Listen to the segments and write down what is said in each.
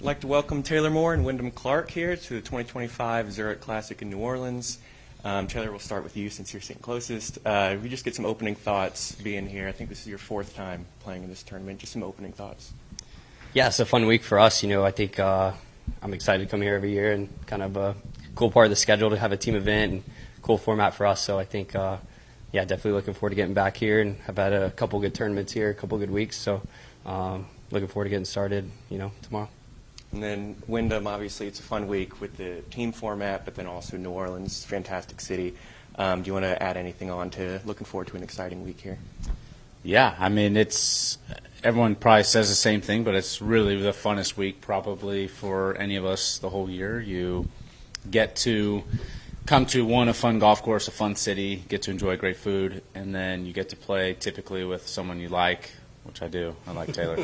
I'd like to welcome Taylor Moore and Wyndham Clark here to the 2025 Zurich Classic in New Orleans. Taylor, we'll start with you since you're sitting closest. If we just get some opening thoughts being here. I think this is your fourth time playing in this tournament. Just some opening thoughts. Yeah, it's a fun week for us. I think I'm excited to come here every year, and kind of a cool part of the schedule to have a team event and cool format for us. So I think, definitely looking forward to getting back here, and have had a couple good tournaments here, a couple good weeks. So looking forward to getting started, tomorrow. And then Wyndham, obviously, it's a fun week with the team format, but then also New Orleans, fantastic city. Do you want to add anything on to looking forward to an exciting week here? Yeah, everyone probably says the same thing, but it's really the funnest week probably for any of us the whole year. You get to come to a fun golf course, a fun city, get to enjoy great food, and then you get to play typically with someone you like, which I do. I like Taylor.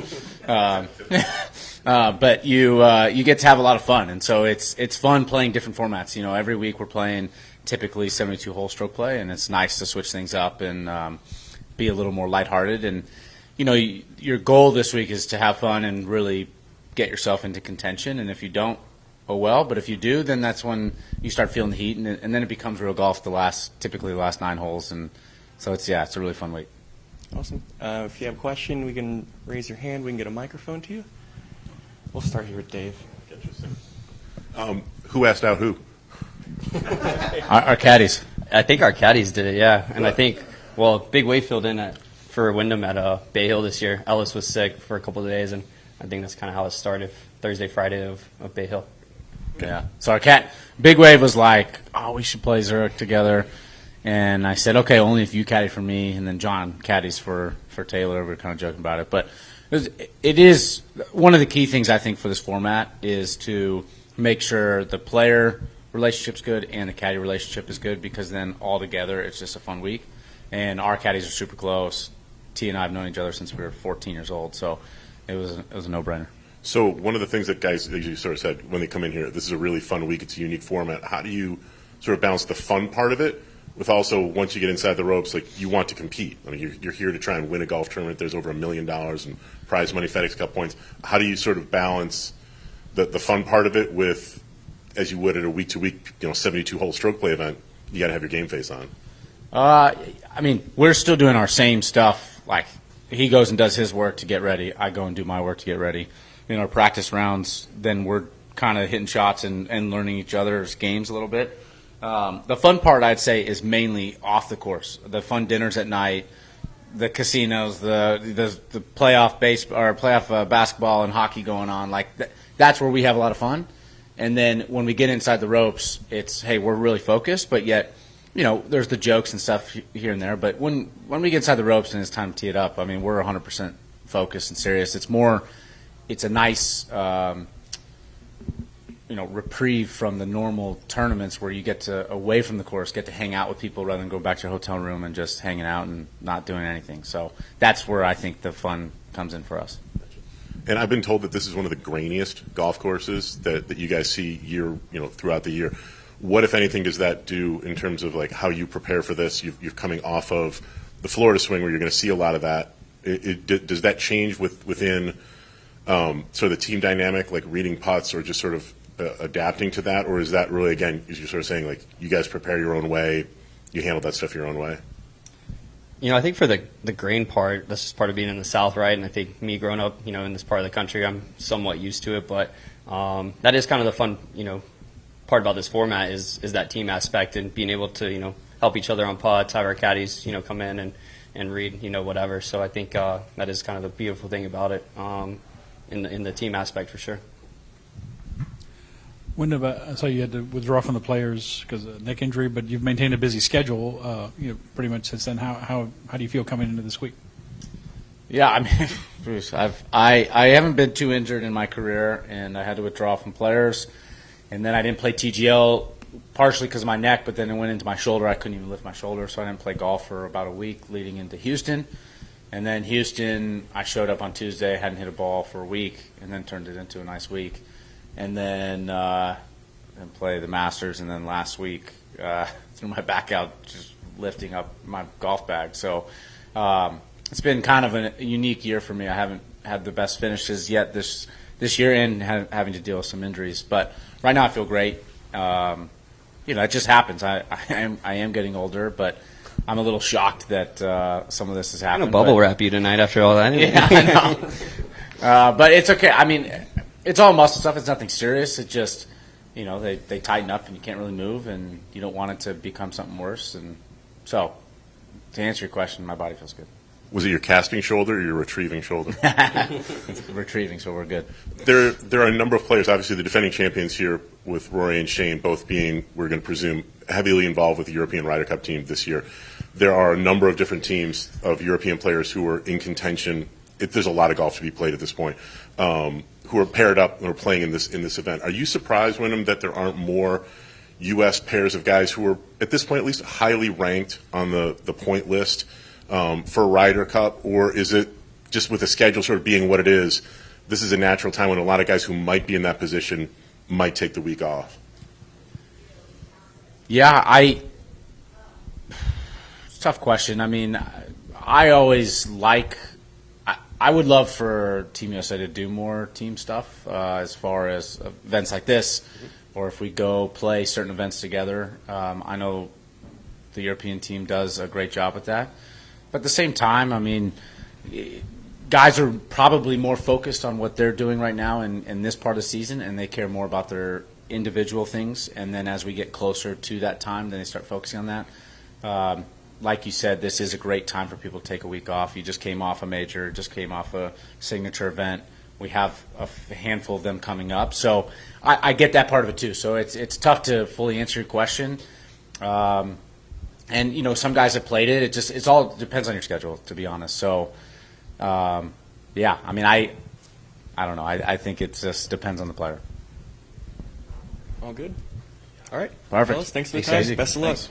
But you get to have a lot of fun, and so it's fun playing different formats. Every week we're playing typically 72-hole stroke play, and it's nice to switch things up and be a little more lighthearted. And your goal this week is to have fun and really get yourself into contention. And if you don't, oh well. But if you do, then that's when you start feeling the heat, and then it becomes real golf. Typically the last 9 holes, and so it's a really fun week. Awesome. If you have a question, we can raise your hand. We can get a microphone to you. We'll start here with Dave. Interesting. Who asked out who? Our caddies. I think our caddies did it, yeah. And I think, Big Wave filled in for Wyndham at Bay Hill this year. Ellis was sick for a couple of days, and I think that's kind of how it started, Thursday, Friday of Bay Hill. Yeah. So our Big Wave was like, we should play Zurich together. And I said, okay, only if you caddy for me, and then John caddies for Taylor. We were kind of joking about it. But it is one of the key things, I think, for this format is to make sure the player relationship's good and the caddy relationship is good, because then all together it's just a fun week. And our caddies are super close. T and I have known each other since we were 14 years old, so it was a no-brainer. So one of the things that guys usually sort of said when they come in here, this is a really fun week, it's a unique format. How do you sort of balance the fun part of it with also, once you get inside the ropes, like, you want to compete? You're here to try and win a golf tournament. There's over $1 million in prize money, FedEx Cup points. How do you sort of balance the fun part of it with, as you would at a week-to-week, 72-hole stroke play event, you got to have your game face on? We're still doing our same stuff. Like, he goes and does his work to get ready. I go and do my work to get ready. In our practice rounds, then we're kind of hitting shots and learning each other's games a little bit. The fun part, I'd say, is mainly off the course. The fun dinners at night, the casinos, the playoff basketball and hockey going on. Like, that's where we have a lot of fun. And then when we get inside the ropes, it's, hey, we're really focused, but yet, there's the jokes and stuff here and there. But when we get inside the ropes and it's time to tee it up, we're 100% focused and serious. It's a nice reprieve from the normal tournaments where you get to, away from the course, get to hang out with people rather than go back to your hotel room and just hanging out and not doing anything. So that's where I think the fun comes in for us. And I've been told that this is one of the grainiest golf courses that you guys see throughout the year. What, if anything, does that do in terms of like how you prepare for this? You're coming off of the Florida swing where you're going to see a lot of that. Does that change within sort of the team dynamic, like reading putts or just sort of adapting to that, or is that really, again, as you're sort of saying, like, you guys prepare your own way, you handle that stuff your own way? I think for the grain part, that's just part of being in the South, right? And I think me growing up, in this part of the country, I'm somewhat used to it. But that is kind of the fun, part about this format is that team aspect and being able to, help each other on putts, have our caddies, come in and read, whatever. So I think that is kind of the beautiful thing about it in the team aspect for sure. Wyndham, I saw you had to withdraw from the players because of neck injury, but you've maintained a busy schedule, pretty much since then. How do you feel coming into this week? Yeah, Bruce, I haven't been too injured in my career, and I had to withdraw from players, and then I didn't play TGL partially because of my neck, but then it went into my shoulder. I couldn't even lift my shoulder, so I didn't play golf for about a week leading into Houston. And then Houston, I showed up on Tuesday, hadn't hit a ball for a week, and then turned it into a nice week. And then play the Masters, and then last week threw my back out just lifting up my golf bag. So it's been kind of a unique year for me. I haven't had the best finishes yet this this year and having to deal with some injuries. But right now I feel great. It just happens. I am getting older, but I'm a little shocked that some of this has I'm happened. gonna bubble wrap you tonight after all that. Yeah, I know. But it's okay. I mean, it's all muscle stuff. It's nothing serious. It's just, they tighten up and you can't really move, and you don't want it to become something worse. And so, to answer your question, my body feels good. Was it your casting shoulder or your retrieving shoulder? Retrieving, so we're good. There are a number of players, obviously the defending champions here with Rory and Shane both being, we're going to presume, heavily involved with the European Ryder Cup team this year. There are a number of different teams of European players who are in contention. There's a lot of golf to be played at this point, who are paired up and are playing in this event. Are you surprised, Wyndham, that there aren't more U.S. pairs of guys who are, at this point at least, highly ranked on the point list for Ryder Cup? Or is it just with the schedule sort of being what it is, this is a natural time when a lot of guys who might be in that position might take the week off? Yeah, it's a tough question. I mean, I always I would love for Team USA to do more team stuff as far as events like this, or if we go play certain events together. I know the European team does a great job with that. But at the same time, I mean, guys are probably more focused on what they're doing right now in this part of the season, and they care more about their individual things. And then as we get closer to that time, then they start focusing on that. Like you said, this is a great time for people to take a week off. You just came off a major, just came off a signature event. We have a handful of them coming up. So I get that part of it too. So it's tough to fully answer your question. And, some guys have played it. It all depends on your schedule, to be honest. So, I mean, I don't know. I think it just depends on the player. All good. All right. Perfect. Fellas, thanks for the Thanks, time. Casey. Best of luck. Thanks.